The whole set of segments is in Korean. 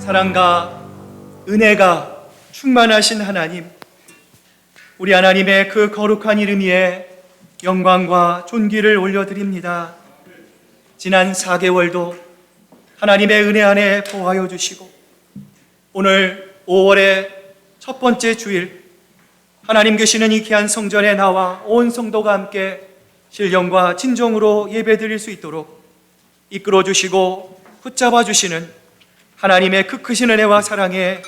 사랑과 은혜가 충만하신 하나님, 우리 하나님의 그 거룩한 이름 위에 영광과 존귀를 올려드립니다. 지난 4개월도 하나님의 은혜 안에 보호하여 주시고, 오늘 5월의 첫 번째 주일, 하나님 계시는 이 귀한 성전에 나와 온 성도가 함께 신령과 진정으로 예배드릴 수 있도록 이끌어 주시고 붙잡아 주시는 하나님의 그 크신 은혜와 사랑에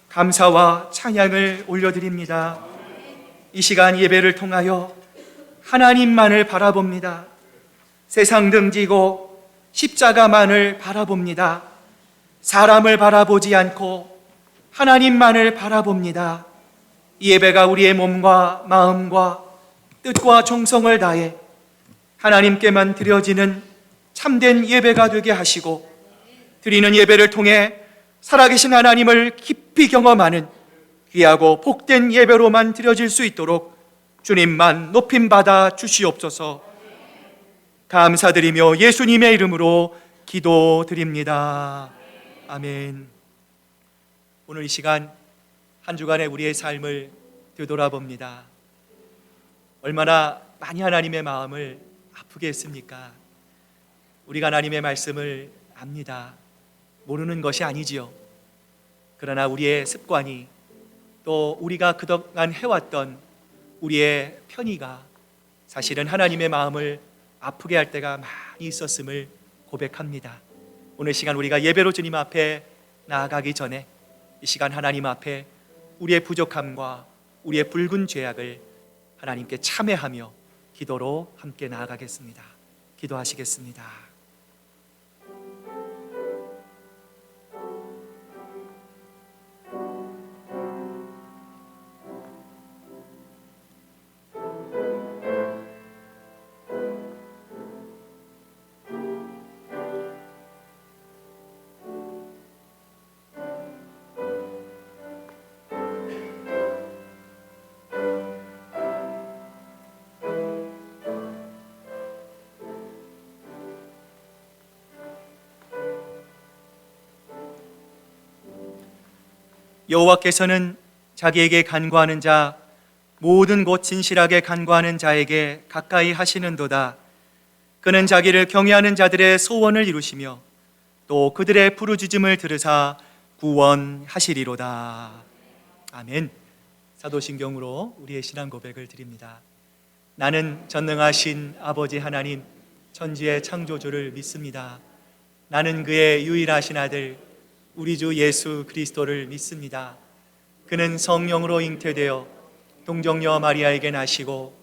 감사와 찬양을 올려드립니다. 이 시간 예배를 통하여 하나님만을 바라봅니다. 세상 등지고 십자가만을 바라봅니다. 사람을 바라보지 않고 하나님만을 바라봅니다. 이 예배가 우리의 몸과 마음과 뜻과 정성을 다해 하나님께만 드려지는 참된 예배가 되게 하시고, 드리는 예배를 통해 살아계신 하나님을 깊이 경험하는 귀하고 복된 예배로만 드려질 수 있도록 주님만 높임받아 주시옵소서. 감사드리며 예수님의 이름으로 기도드립니다. 아멘. 오늘 이 시간 한 주간의 우리의 삶을 되돌아봅니다. 얼마나 많이 하나님의 마음을 아프게 했습니까? 우리가 하나님의 말씀을 압니다. 모르는 것이 아니지요. 그러나 우리의 습관이, 또 우리가 그동안 해왔던 우리의 편의가 사실은 하나님의 마음을 아프게 할 때가 많이 있었음을 고백합니다. 오늘 시간 우리가 예배로 주님 앞에 나아가기 전에 이 시간 하나님 앞에 우리의 부족함과 우리의 붉은 죄악을 하나님께 참회하며 기도로 함께 나아가겠습니다. 기도하시겠습니다. 여호와께서는 자기에게 간구하는 자, 모든 곳 진실하게 간구하는 자에게 가까이 하시는도다. 그는 자기를 경외하는 자들의 소원을 이루시며 또 그들의 부르짖음을 들으사 구원하시리로다. 아멘. 사도신경으로 우리의 신앙 고백을 드립니다. 나는 전능하신 아버지 하나님, 천지의 창조주를 믿습니다. 나는 그의 유일하신 아들 우리 주 예수 그리스도를 믿습니다. 그는 성령으로 잉태되어 동정녀 마리아에게 나시고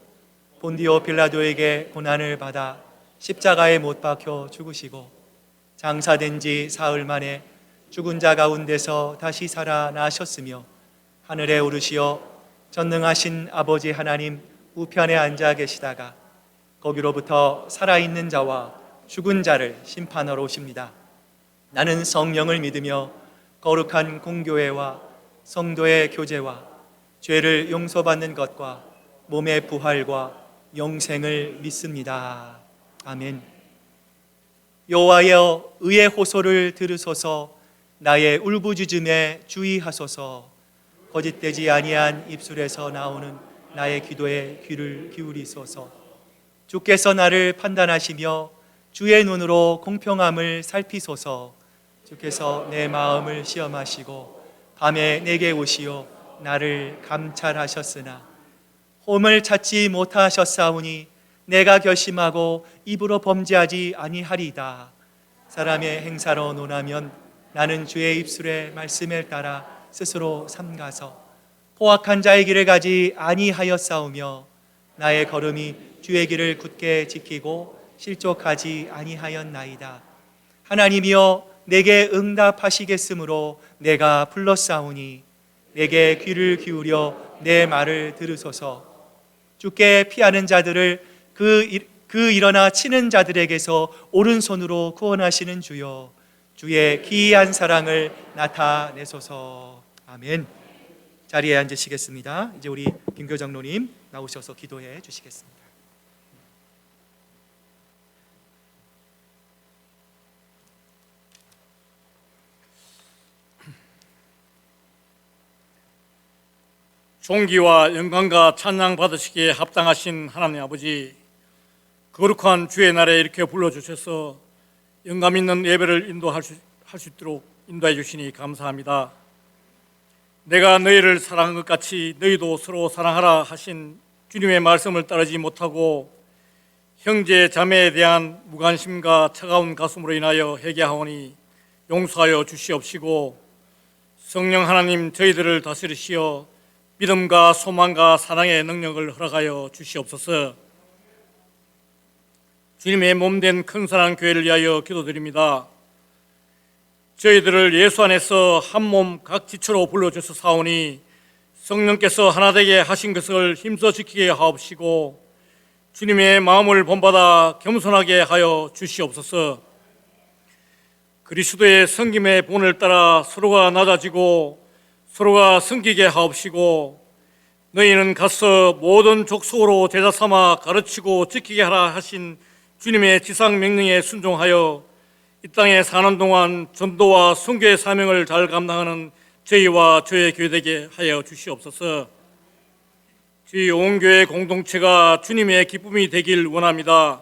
본디오 빌라도에게 고난을 받아 십자가에 못 박혀 죽으시고 장사된 지 사흘 만에 죽은 자 가운데서 다시 살아나셨으며 하늘에 오르시어 전능하신 아버지 하나님 우편에 앉아 계시다가 거기로부터 살아있는 자와 죽은 자를 심판하러 오십니다. 나는 성령을 믿으며 거룩한 공교회와 성도의 교제와 죄를 용서받는 것과 몸의 부활과 영생을 믿습니다. 아멘. 여호와여, 의의 호소를 들으소서. 나의 울부짖음에 주의하소서. 거짓되지 아니한 입술에서 나오는 나의 기도에 귀를 기울이소서. 주께서 나를 판단하시며 주의 눈으로 공평함을 살피소서. 주께서 내 마음을 시험하시고 밤에 내게 오시어 나를 감찰하셨으나 홈을 찾지 못하셨사오니 내가 결심하고 입으로 범죄하지 아니하리이다. 사람의 행사로 논하면 나는 주의 입술의 말씀을 따라 스스로 삼가서 포악한 자의 길을 가지 아니하였사오며 나의 걸음이 주의 길을 굳게 지키고 실족하지 아니하였나이다. 하나님이여, 내게 응답하시겠으므로 내가 불렀사오니 내게 귀를 기울여 내 말을 들으소서. 주께 피하는 자들을 그 일어나 치는 자들에게서 오른손으로 구원하시는 주여, 주의 기이한 사랑을 나타내소서. 아멘. 자리에 앉으시겠습니다. 이제 우리 김교 장로님 나오셔서 기도해 주시겠습니다. 존귀와 영광과 찬양 받으시기에 합당하신 하나님 아버지, 거룩한 주의 날에 이렇게 불러주셔서 영감 있는 예배를 인도할 수 있도록 인도해 주시니 감사합니다. 내가 너희를 사랑한 것 같이 너희도 서로 사랑하라 하신 주님의 말씀을 따르지 못하고 형제 자매에 대한 무관심과 차가운 가슴으로 인하여 회개하오니 용서하여 주시옵시고, 성령 하나님 저희들을 다스리시어 믿음과 소망과 사랑의 능력을 허락하여 주시옵소서. 주님의 몸된 큰사랑 교회를 위하여 기도드립니다. 저희들을 예수 안에서 한 몸 각 지체로 불러주셔 사오니 성령께서 하나 되게 하신 것을 힘써 지키게 하옵시고, 주님의 마음을 본받아 겸손하게 하여 주시옵소서. 그리스도의 섬김의 본을 따라 서로가 낮아지고 서로가 섬기게 하옵시고, 너희는 가서 모든 족속으로 제자 삼아 가르치고 지키게 하라 하신 주님의 지상 명령에 순종하여 이 땅에 사는 동안 전도와 선교의 사명을 잘 감당하는 저희와 저의 교회 되게 하여 주시옵소서. 저희 온 교회 공동체가 주님의 기쁨이 되길 원합니다.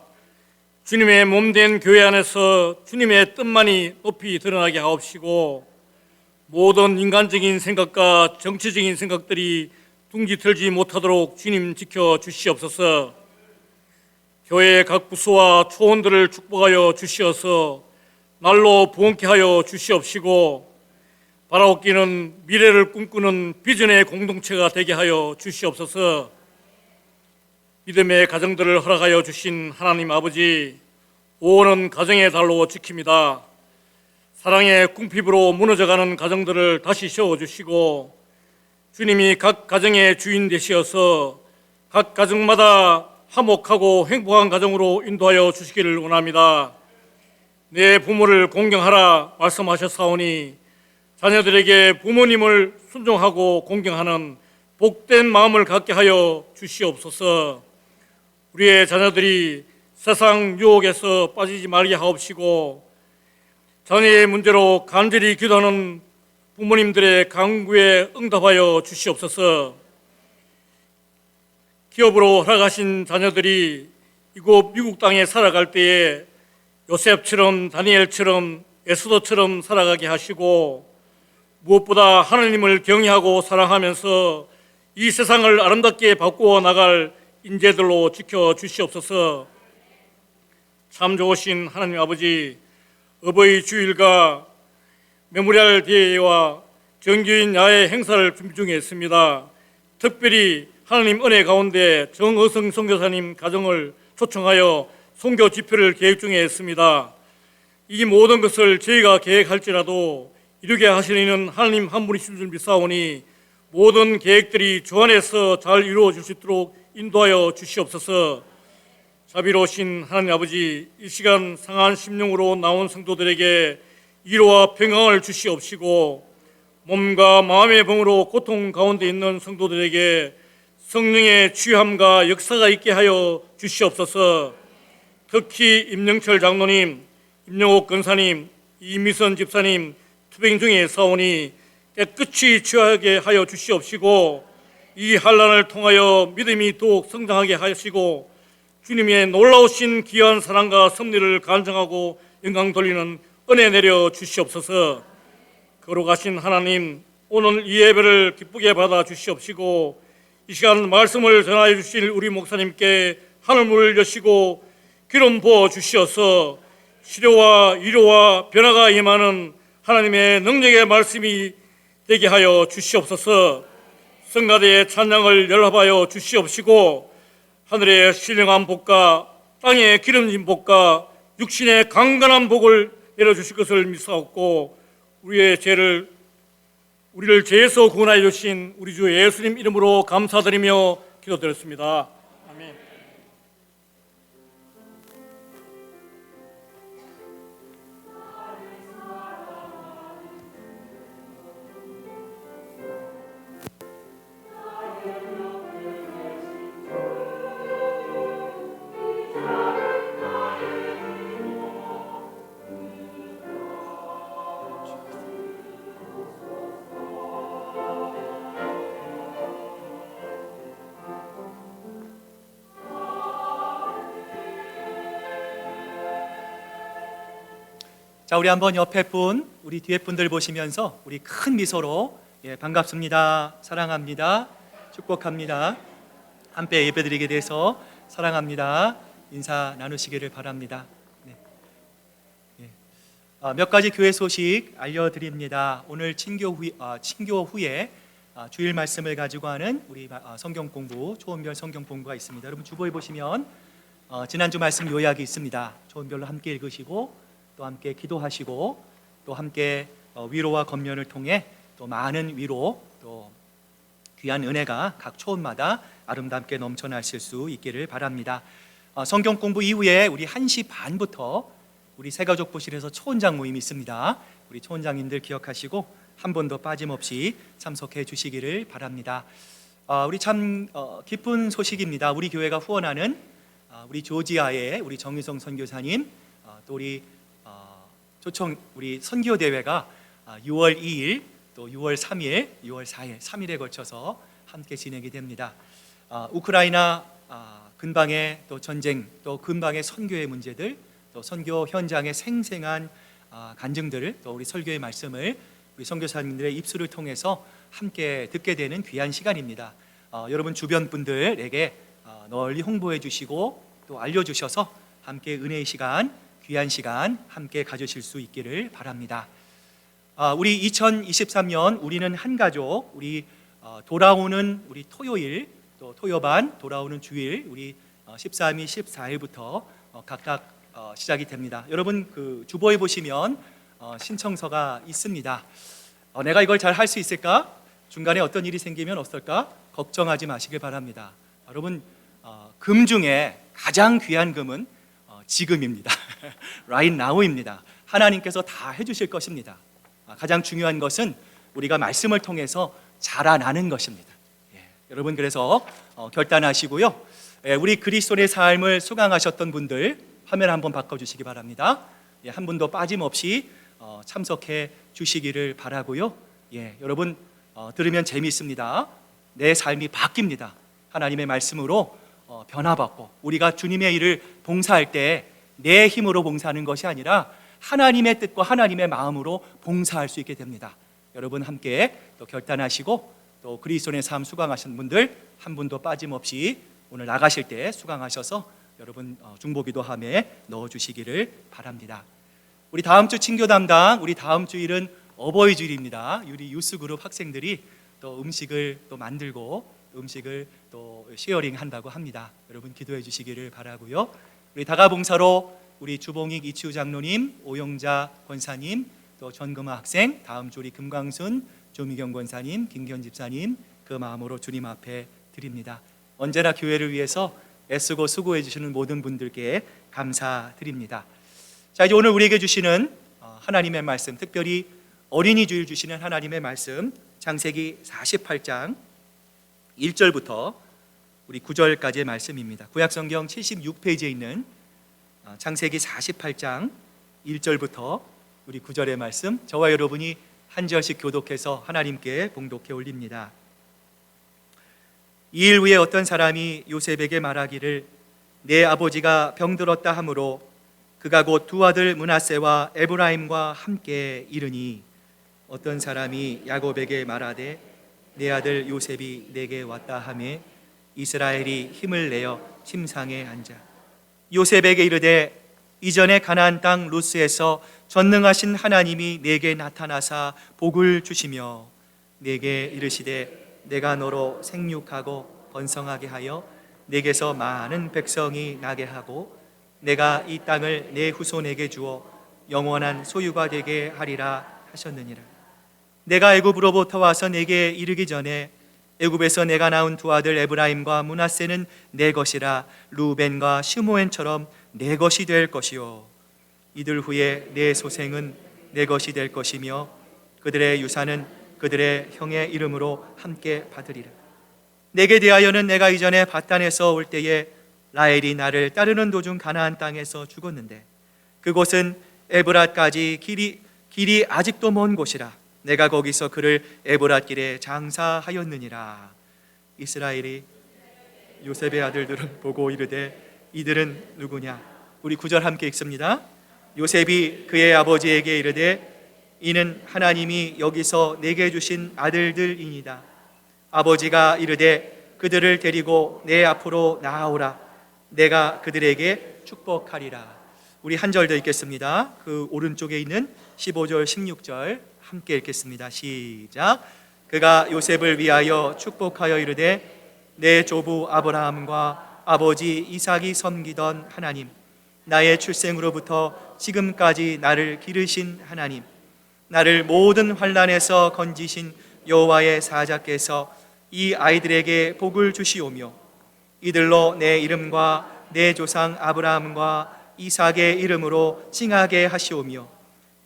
주님의 몸된 교회 안에서 주님의 뜻만이 높이 드러나게 하옵시고, 모든 인간적인 생각과 정치적인 생각들이 둥지 틀지 못하도록 주님 지켜 주시옵소서. 교회 각 부서와 초원들을 축복하여 주시어서 날로 부흥케 하여 주시옵시고, 바라옵기는 미래를 꿈꾸는 비전의 공동체가 되게 하여 주시옵소서. 믿음의 가정들을 허락하여 주신 하나님 아버지, 5원은 가정의 달로 지킵니다. 사랑의 궁핍으로 무너져가는 가정들을 다시 세워주시고, 주님이 각 가정의 주인 되시어서 각 가정마다 화목하고 행복한 가정으로 인도하여 주시기를 원합니다. 내 부모를 공경하라 말씀하셨사오니 자녀들에게 부모님을 순종하고 공경하는 복된 마음을 갖게 하여 주시옵소서. 우리의 자녀들이 세상 유혹에서 빠지지 말게 하옵시고, 자녀의 문제로 간절히 기도하는 부모님들의 간구에 응답하여 주시옵소서. 기업으로 허락하신 자녀들이 이곳 미국 땅에 살아갈 때에 요셉처럼 다니엘처럼 에스더처럼 살아가게 하시고, 무엇보다 하나님을 경외하고 사랑하면서 이 세상을 아름답게 바꾸어 나갈 인재들로 지켜 주시옵소서. 참 좋으신 하나님 아버지, 어버이 주일과 메모리얼 데이와 정규인 야외 행사를 준비 중에 있습니다. 특별히 하나님 은혜 가운데 정어성 선교사님 가정을 초청하여 선교 집회를 계획 중에 있습니다. 이 모든 것을 저희가 계획할지라도 이루게 하시는 하나님 한 분이신 줄 믿사오니 모든 계획들이 주 안에서 잘 이루어질 수 있도록 인도하여 주시옵소서. 자비로우신 하나님 아버지, 이 시간 상한 심령으로 나온 성도들에게 위로와 평강을 주시옵시고, 몸과 마음의 병으로 고통 가운데 있는 성도들에게 성령의 취함과 역사가 있게 하여 주시옵소서. 특히 임영철 장로님, 임영옥 권사님, 이미선 집사님 투병 중에 사오니 깨끗이 취하게 하여 주시옵시고, 이 환난을 통하여 믿음이 더욱 성장하게 하시고, 주님의 놀라우신 귀한 사랑과 섭리를 간증하고 영광 돌리는 은혜 내려 주시옵소서. 거룩하신 하나님, 오늘 이 예배를 기쁘게 받아 주시옵시고, 이 시간 말씀을 전하여 주실 우리 목사님께 하늘문을 여시고 기름 부어 주시어서 치료와 위로와 변화가 임하는 하나님의 능력의 말씀이 되게 하여 주시옵소서. 성가대의 찬양을 연합하여 주시옵시고, 하늘의 신령한 복과 땅의 기름진 복과 육신의 강건한 복을 내려주실 것을 믿사옵고, 우리를 죄에서 구원하여 주신 우리 주 예수님 이름으로 감사드리며 기도드렸습니다. 아멘. 자, 우리 한번 옆에 분, 우리 뒤에 분들 보시면서 우리 큰 미소로 반갑습니다, 사랑합니다, 축복합니다, 함께 예배드리게 돼서 사랑합니다 인사 나누시기를 바랍니다. 네. 몇 가지 교회 소식 알려드립니다. 오늘 친교 후에 주일 말씀을 가지고 하는 우리 성경 공부, 초원별 성경 공부가 있습니다. 여러분 주보에 보시면 지난주 말씀 요약이 있습니다. 초원별로 함께 읽으시고 또 함께 기도하시고 또 함께 위로와 권면을 통해 또 많은 위로 또 귀한 은혜가 각 초원마다 아름답게 넘쳐나실 수 있기를 바랍니다. 성경 공부 이후에 우리 1시 반부터 우리 새가족 부실에서 초원장 모임이 있습니다. 우리 초원장님들 기억하시고 한 번도 빠짐없이 참석해 주시기를 바랍니다. 우리 참 기쁜 소식입니다. 우리 교회가 후원하는 우리 조지아의 우리 정유성 선교사님 또 우리 초청 우리 선교 대회가 6월 2일 또 6월 3일, 6월 4일 3일에 걸쳐서 함께 진행이 됩니다. 우크라이나 근방의 또 전쟁, 또 근방의 선교의 문제들, 또 선교 현장의 생생한 간증들을 또 우리 설교의 말씀을 우리 선교사님들의 입술을 통해서 함께 듣게 되는 귀한 시간입니다. 여러분 주변 분들에게 널리 홍보해 주시고 또 알려주셔서 함께 은혜의 시간, 귀한 시간 함께 가지실 수 있기를 바랍니다. 우리 2023년 우리는 한 가족, 우리 돌아오는 우리 토요일 또 토요반 돌아오는 주일 우리 13일, 14일부터 각각 시작이 됩니다. 여러분 그 주보에 보시면 신청서가 있습니다. 내가 이걸 잘 할 수 있을까? 중간에 어떤 일이 생기면 어떨까? 걱정하지 마시길 바랍니다. 여러분 금 중에 가장 귀한 금은 지금입니다. Right now입니다. 하나님께서 다 해주실 것입니다. 가장 중요한 것은 우리가 말씀을 통해서 자라나는 것입니다. 여러분 그래서 결단하시고요. 우리 그리스도의 삶을 수강하셨던 분들 화면 한번 바꿔주시기 바랍니다. 한 분도 빠짐없이 참석해 주시기를 바라고요. 여러분 들으면 재미있습니다. 내 삶이 바뀝니다. 하나님의 말씀으로 변화받고 우리가 주님의 일을 봉사할 때 내 힘으로 봉사하는 것이 아니라 하나님의 뜻과 하나님의 마음으로 봉사할 수 있게 됩니다. 여러분 함께 또 결단하시고 또 그리스도의 삶 수강하신 분들 한 분도 빠짐없이 오늘 나가실 때 수강하셔서 여러분 중보기도함에 넣어주시기를 바랍니다. 우리 다음 주 친교 담당, 우리 다음 주일은 어버이 주일입니다. 우리 유스그룹 학생들이 또 음식을 또 만들고 음식을 또 쉐어링 한다고 합니다. 여러분 기도해 주시기를 바라고요. 우리 다가봉사로 우리 주봉익 이치우 장로님, 오영자 권사님, 또 전금아 학생, 다음 주 우리 금광순, 조미경 권사님, 김기현 집사님 그 마음으로 주님 앞에 드립니다. 언제나 교회를 위해서 애쓰고 수고해 주시는 모든 분들께 감사드립니다. 자, 이제 오늘 우리에게 주시는 하나님의 말씀, 특별히 어린이 주일 주시는 하나님의 말씀 창세기 48장 1절부터 우리 9절까지의 말씀입니다. 구약성경 76페이지에 있는 창세기 48장 1절부터 우리 9절의 말씀, 저와 여러분이 한 절씩 교독해서 하나님께 봉독해 올립니다. 이 일 후에 어떤 사람이 요셉에게 말하기를 내 아버지가 병들었다 하므로 그가 곧 두 아들 므낫세와 에브라임과 함께 이르니 어떤 사람이 야곱에게 말하되 내 아들 요셉이 내게 왔다 하매 이스라엘이 힘을 내어 침상에 앉아 요셉에게 이르되 이전에 가나안 땅 루스에서 전능하신 하나님이 내게 나타나사 복을 주시며 내게 이르시되 내가 너로 생육하고 번성하게 하여 내게서 많은 백성이 나게 하고 내가 이 땅을 내 후손에게 주어 영원한 소유가 되게 하리라 하셨느니라. 내가 애굽으로부터 와서 내게 이르기 전에 애굽에서 내가 낳은 두 아들 에브라임과 므낫세는 내 것이라 루벤과 시므온처럼 내 것이 될 것이요 이들 후에 내 소생은 내 것이 될 것이며 그들의 유산은 그들의 형의 이름으로 함께 받으리라. 내게 대하여는 내가 이전에 바단에서 올 때에 라헬이 나를 따르는 도중 가나안 땅에서 죽었는데 그곳은 에브랏까지 길이 아직도 먼 곳이라 내가 거기서 그를 에브랏 길에 장사하였느니라. 이스라엘이 요셉의 아들들을 보고 이르되 이들은 누구냐? 우리 9절 함께 읽습니다. 요셉이 그의 아버지에게 이르되 이는 하나님이 여기서 내게 주신 아들들이니이다. 아버지가 이르되 그들을 데리고 내 앞으로 나아오라. 내가 그들에게 축복하리라. 우리 한 절 더 읽겠습니다. 그 오른쪽에 있는 15절 16절 함께 읽겠습니다. 시작. 그가 요셉을 위하여 축복하여 이르되 내 조부 아브라함과 아버지 이삭이 섬기던 하나님, 나의 출생으로부터 지금까지 나를 기르신 하나님, 나를 모든 환난에서 건지신 여호와의 사자께서 이 아이들에게 복을 주시오며 이들로 내 이름과 내 조상 아브라함과 이삭의 이름으로 칭하게 하시오며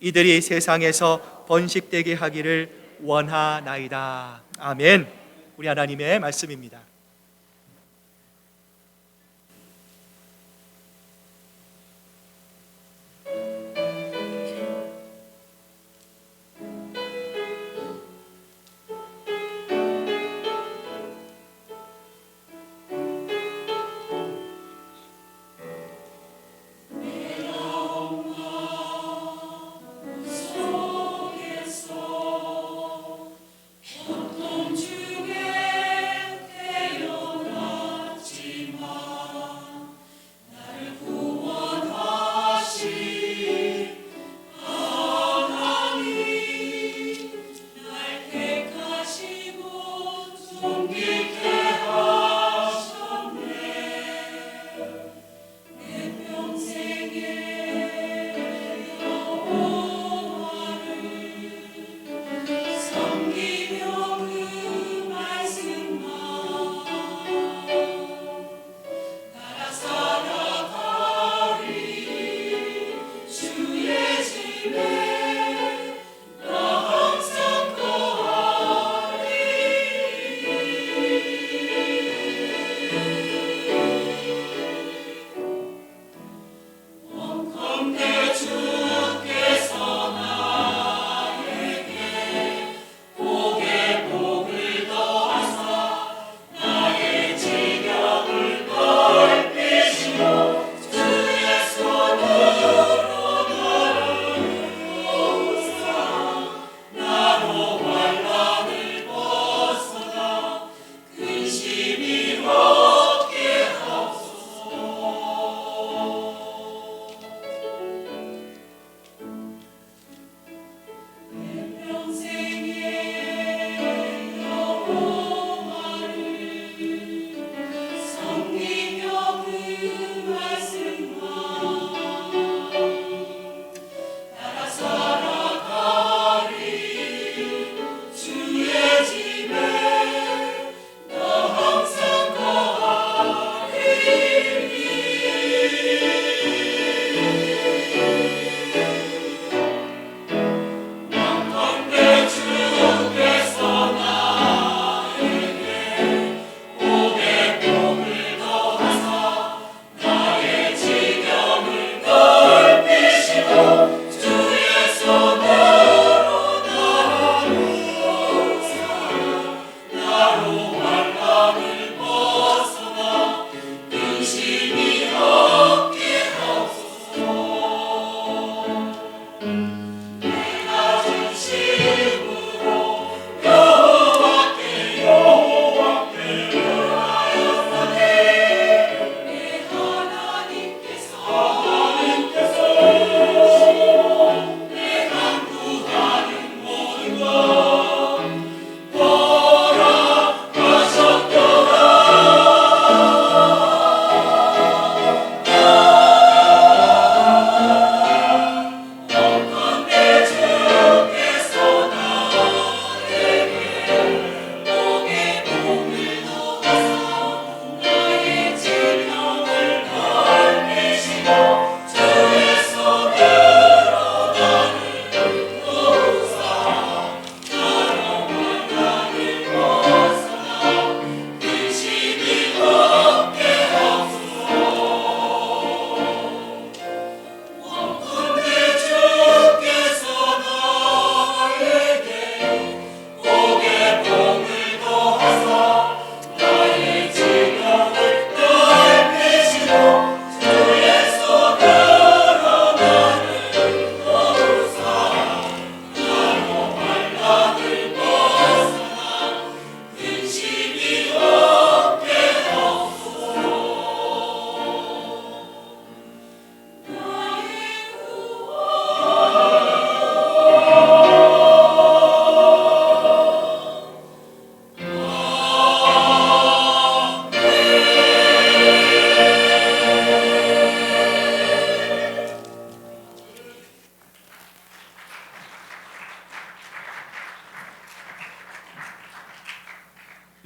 이들이 세상에서 번식되게 하기를 원하나이다. 아멘. 우리 하나님의 말씀입니다. 중에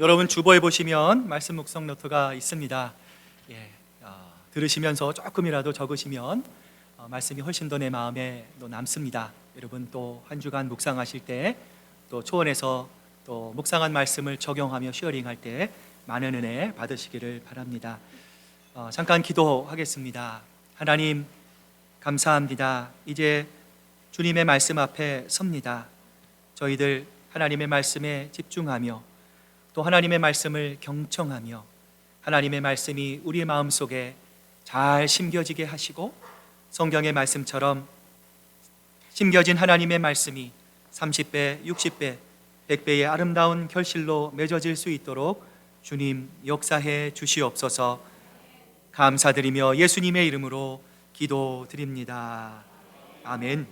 여러분 주보에 보시면 말씀 묵상 노트가 있습니다. 들으시면서 조금이라도 적으시면 말씀이 훨씬 더 내 마음에 남습니다. 여러분 또 한 주간 묵상하실 때 또 초원에서 또 묵상한 말씀을 적용하며 쉐어링할 때 많은 은혜 받으시기를 바랍니다. 잠깐 기도하겠습니다. 하나님 감사합니다. 이제 주님의 말씀 앞에 섭니다. 저희들 하나님의 말씀에 집중하며 또 하나님의 말씀을 경청하며 하나님의 말씀이 우리의 마음속에 잘 심겨지게 하시고 성경의 말씀처럼 심겨진 하나님의 말씀이 30배, 60배, 100배의 아름다운 결실로 맺어질 수 있도록 주님 역사해 주시옵소서. 감사드리며 예수님의 이름으로 기도드립니다. 아멘.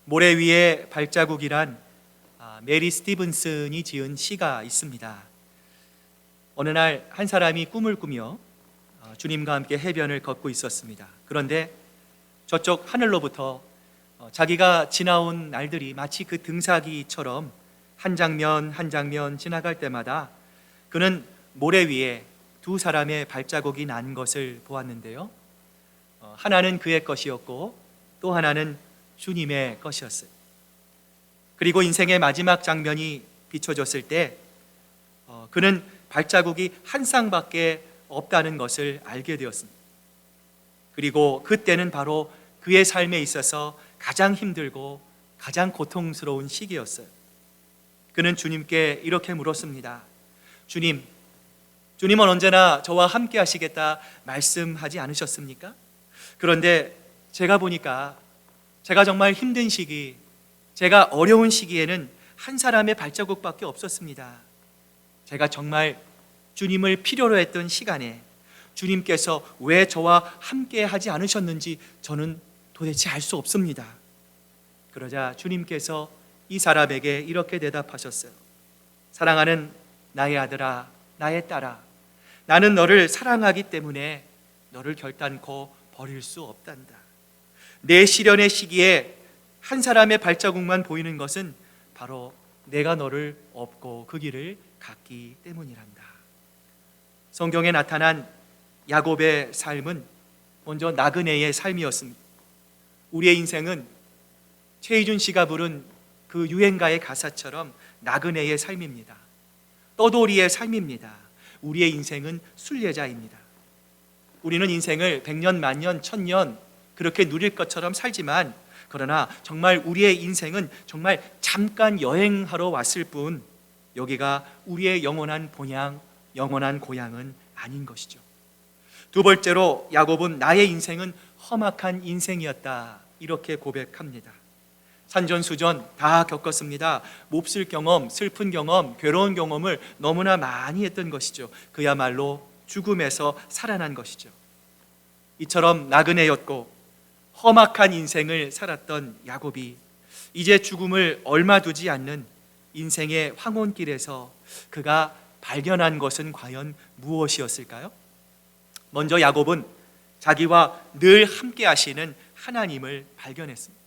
모래 위에 발자국이란 메리 스티븐슨이 지은 시가 있습니다. 어느 날 한 사람이 꿈을 꾸며 주님과 함께 해변을 걷고 있었습니다. 그런데 저쪽 하늘로부터 자기가 지나온 날들이 마치 그 등사기처럼 한 장면 한 장면 지나갈 때마다 그는 모래 위에 두 사람의 발자국이 난 것을 보았는데요. 하나는 그의 것이었고 또 하나는 주님의 것이었어요. 그리고 인생의 마지막 장면이 비춰졌을 때 그는 발자국이 한 쌍밖에 없다는 것을 알게 되었습니다. 그리고 그때는 바로 그의 삶에 있어서 가장 힘들고 가장 고통스러운 시기였어요. 그는 주님께 이렇게 물었습니다. 주님은 언제나 저와 함께 하시겠다 말씀하지 않으셨습니까? 그런데 제가 보니까 제가 정말 힘든 시기, 제가 어려운 시기에는 한 사람의 발자국밖에 없었습니다. 제가 정말 주님을 필요로 했던 시간에 주님께서 왜 저와 함께 하지 않으셨는지 저는 도대체 알 수 없습니다. 그러자 주님께서 이 사람에게 이렇게 대답하셨어요. 사랑하는 나의 아들아, 나의 딸아, 나는 너를 사랑하기 때문에 너를 결단코 버릴 수 없단다. 내 시련의 시기에 한 사람의 발자국만 보이는 것은 바로 내가 너를 업고 그 길을 갔기 때문이란다. 성경에 나타난 야곱의 삶은 먼저 나그네의 삶이었습니다. 우리의 인생은 최희준 씨가 부른 그 유행가의 가사처럼 나그네의 삶입니다. 떠돌이의 삶입니다. 우리의 인생은 순례자입니다. 우리는 인생을 100년, 만년, 1000년 그렇게 누릴 것처럼 살지만 그러나 정말 우리의 인생은 정말 잠깐 여행하러 왔을 뿐 여기가 우리의 영원한 본향, 영원한 고향은 아닌 것이죠. 두 번째로 야곱은 나의 인생은 험악한 인생이었다 이렇게 고백합니다. 산전수전 다 겪었습니다. 몹쓸 경험, 슬픈 경험, 괴로운 경험을 너무나 많이 했던 것이죠. 그야말로 죽음에서 살아난 것이죠. 이처럼 나그네였고 험악한 인생을 살았던 야곱이 이제 죽음을 얼마 두지 않는 인생의 황혼길에서 그가 발견한 것은 과연 무엇이었을까요? 먼저 야곱은 자기와 늘 함께 하시는 하나님을 발견했습니다.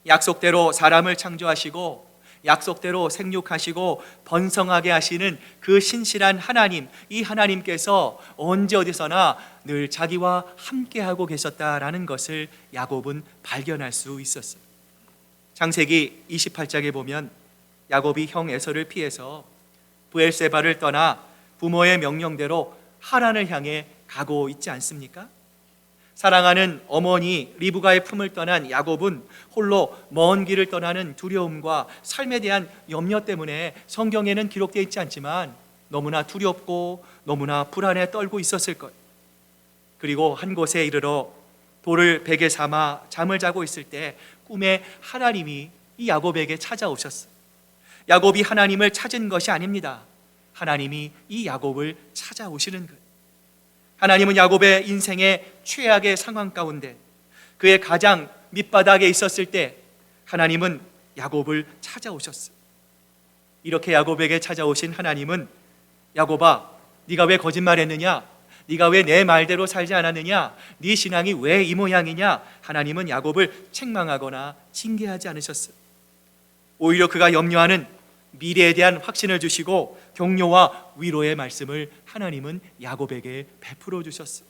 약속대로 사람을 창조하시고 약속대로 생육하시고 번성하게 하시는 그 신실한 하나님, 이 하나님께서 언제 어디서나 늘 자기와 함께하고 계셨다라는 것을 야곱은 발견할 수 있었어요. 창세기 28장에 보면 야곱이 형 에서를 피해서 브엘세바를 떠나 부모의 명령대로 하란을 향해 가고 있지 않습니까? 사랑하는 어머니 리브가의 품을 떠난 야곱은 홀로 먼 길을 떠나는 두려움과 삶에 대한 염려 때문에 성경에는 기록되어 있지 않지만 너무나 두렵고 너무나 불안에 떨고 있었을 것. 그리고 한 곳에 이르러 돌을 베개 삼아 잠을 자고 있을 때 꿈에 하나님이 이 야곱에게 찾아오셨어요. 야곱이 하나님을 찾은 것이 아닙니다. 하나님이 이 야곱을 찾아오시는 거예요. 하나님은 야곱의 인생의 최악의 상황 가운데 그의 가장 밑바닥에 있었을 때 하나님은 야곱을 찾아오셨어요. 이렇게 야곱에게 찾아오신 하나님은 야곱아, 네가 왜 거짓말했느냐? 네가 왜 내 말대로 살지 않았느냐? 네 신앙이 왜 이 모양이냐? 하나님은 야곱을 책망하거나 징계하지 않으셨어요. 오히려 그가 염려하는 미래에 대한 확신을 주시고 격려와 위로의 말씀을 하나님은 야곱에게 베풀어 주셨어요.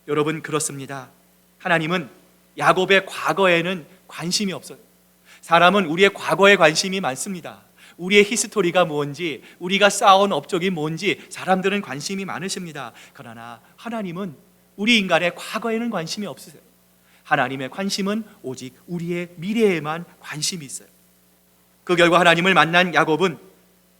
여러분, 그렇습니다. 하나님은 야곱의 과거에는 관심이 없어요. 사람은 우리의 과거에 관심이 많습니다. 우리의 히스토리가 뭔지, 우리가 쌓아온 업적이 뭔지 사람들은 관심이 많으십니다. 그러나 하나님은 우리 인간의 과거에는 관심이 없으세요. 하나님의 관심은 오직 우리의 미래에만 관심이 있어요. 그 결과 하나님을 만난 야곱은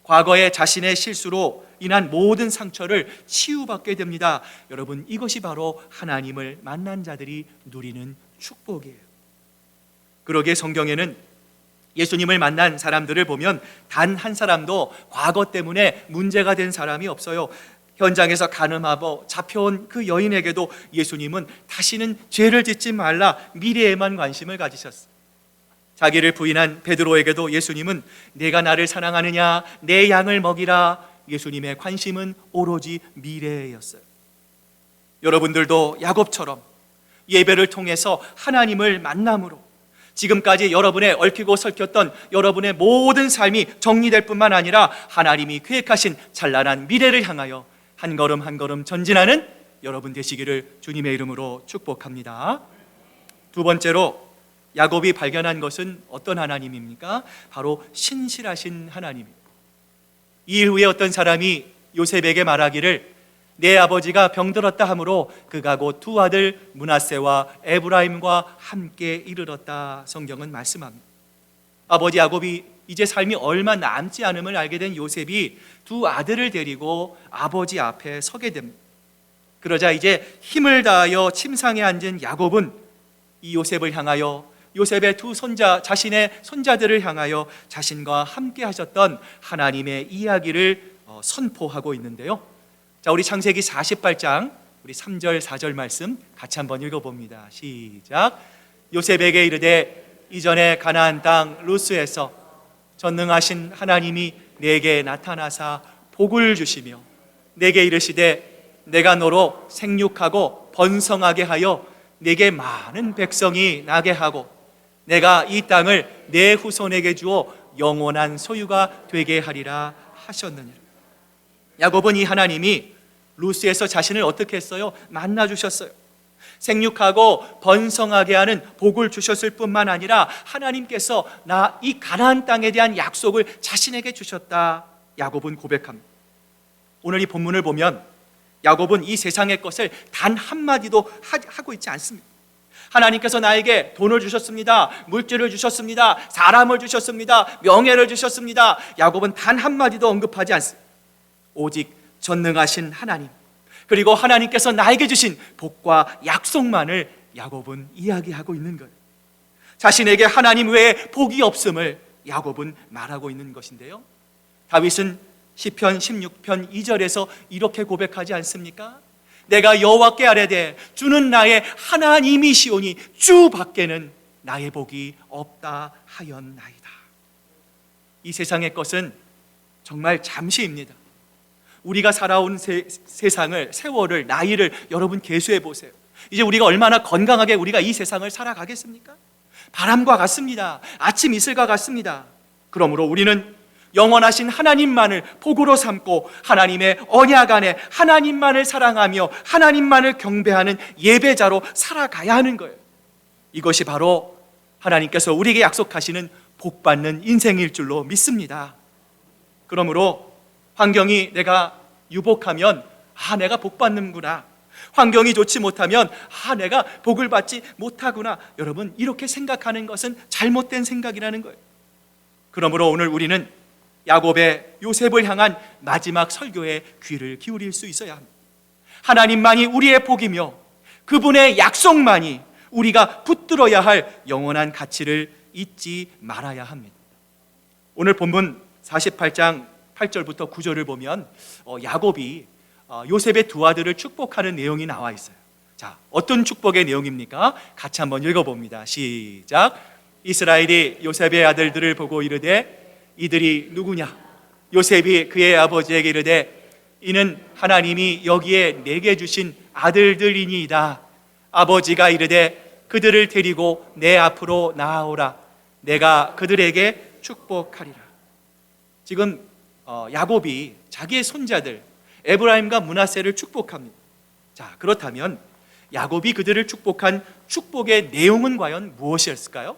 과거에 자신의 실수로 인한 모든 상처를 치유받게 됩니다. 여러분, 이것이 바로 하나님을 만난 자들이 누리는 축복이에요. 그러기에 성경에는 예수님을 만난 사람들을 보면 단 한 사람도 과거 때문에 문제가 된 사람이 없어요. 현장에서 간음하고 잡혀온 그 여인에게도 예수님은 다시는 죄를 짓지 말라, 미래에만 관심을 가지셨어요. 자기를 부인한 베드로에게도 예수님은 내가 나를 사랑하느냐, 내 양을 먹이라. 예수님의 관심은 오로지 미래였어요. 여러분들도 야곱처럼 예배를 통해서 하나님을 만남으로 지금까지 여러분의 얽히고 설켰던 여러분의 모든 삶이 정리될 뿐만 아니라 하나님이 계획하신 찬란한 미래를 향하여 한 걸음 한 걸음 전진하는 여러분 되시기를 주님의 이름으로 축복합니다. 두 번째로 야곱이 발견한 것은 어떤 하나님입니까? 바로 신실하신 하나님입니다. 이 일 후에 어떤 사람이 요셉에게 말하기를 내 아버지가 병들었다 하므로 그가 곧 두 아들 므낫세와 에브라임과 함께 이르렀다. 성경은 말씀합니다. 아버지 야곱이 이제 삶이 얼마 남지 않음을 알게 된 요셉이 두 아들을 데리고 아버지 앞에 서게 됩니다. 그러자 이제 힘을 다하여 침상에 앉은 야곱은 이 요셉을 향하여, 요셉의 두 손자, 자신의 손자들을 향하여 자신과 함께 하셨던 하나님의 이야기를 선포하고 있는데요. 자, 우리 창세기 48장 우리 3절 4절 말씀 같이 한번 읽어봅니다. 시작. 요셉에게 이르되 이전에 가나안 땅 루스에서 전능하신 하나님이 내게 나타나사 복을 주시며 내게 이르시되 내가 너로 생육하고 번성하게 하여 내게 많은 백성이 나게 하고 내가 이 땅을 내 후손에게 주어 영원한 소유가 되게 하리라 하셨느니라. 야곱은 이 하나님이 루스에서 자신을 어떻게 했어요? 만나주셨어요. 생육하고 번성하게 하는 복을 주셨을 뿐만 아니라 하나님께서 나 이 가나안 땅에 대한 약속을 자신에게 주셨다. 야곱은 고백합니다. 오늘 이 본문을 보면 야곱은 이 세상의 것을 단 한마디도 하고 있지 않습니다. 하나님께서 나에게 돈을 주셨습니다. 물질을 주셨습니다. 사람을 주셨습니다. 명예를 주셨습니다. 야곱은 단 한마디도 언급하지 않습니다. 오직 전능하신 하나님, 그리고 하나님께서 나에게 주신 복과 약속만을 야곱은 이야기하고 있는 거예요. 자신에게 하나님 외에 복이 없음을 야곱은 말하고 있는 것인데요. 다윗은 시편 16편 2절에서 이렇게 고백하지 않습니까? 내가 여호와께 아뢰되 주는 나의 하나님이시오니 주 밖에는 나의 복이 없다 하였나이다. 이 세상의 것은 정말 잠시입니다. 우리가 살아온 세상을, 세월을, 나이를 여러분 계수해 보세요. 이제 우리가 얼마나 건강하게 우리가 이 세상을 살아가겠습니까? 바람과 같습니다. 아침 이슬과 같습니다. 그러므로 우리는 영원하신 하나님만을 복으로 삼고 하나님의 언약 안에 하나님만을 사랑하며 하나님만을 경배하는 예배자로 살아가야 하는 거예요. 이것이 바로 하나님께서 우리에게 약속하시는 복받는 인생일 줄로 믿습니다. 그러므로 환경이 내가 유복하면 내가 복받는구나, 환경이 좋지 못하면 내가 복을 받지 못하구나, 여러분 이렇게 생각하는 것은 잘못된 생각이라는 거예요. 그러므로 오늘 우리는 야곱의 요셉을 향한 마지막 설교에 귀를 기울일 수 있어야 합니다. 하나님만이 우리의 복이며 그분의 약속만이 우리가 붙들어야 할 영원한 가치를 잊지 말아야 합니다. 오늘 본문 48장 8절부터 9절을 보면 야곱이 요셉의 두 아들을 축복하는 내용이 나와 있어요. 자, 어떤 축복의 내용입니까? 같이 한번 읽어봅니다. 시작. 이스라엘이 요셉의 아들들을 보고 이르되 이들이 누구냐? 요셉이 그의 아버지에게 이르되 이는 하나님이 여기에 내게 주신 아들들이니이다. 아버지가 이르되 그들을 데리고 내 앞으로 나아오라. 내가 그들에게 축복하리라. 지금 야곱이 자기의 손자들 에브라임과 므낫세를 축복합니다. 자, 그렇다면 야곱이 그들을 축복한 축복의 내용은 과연 무엇이었을까요?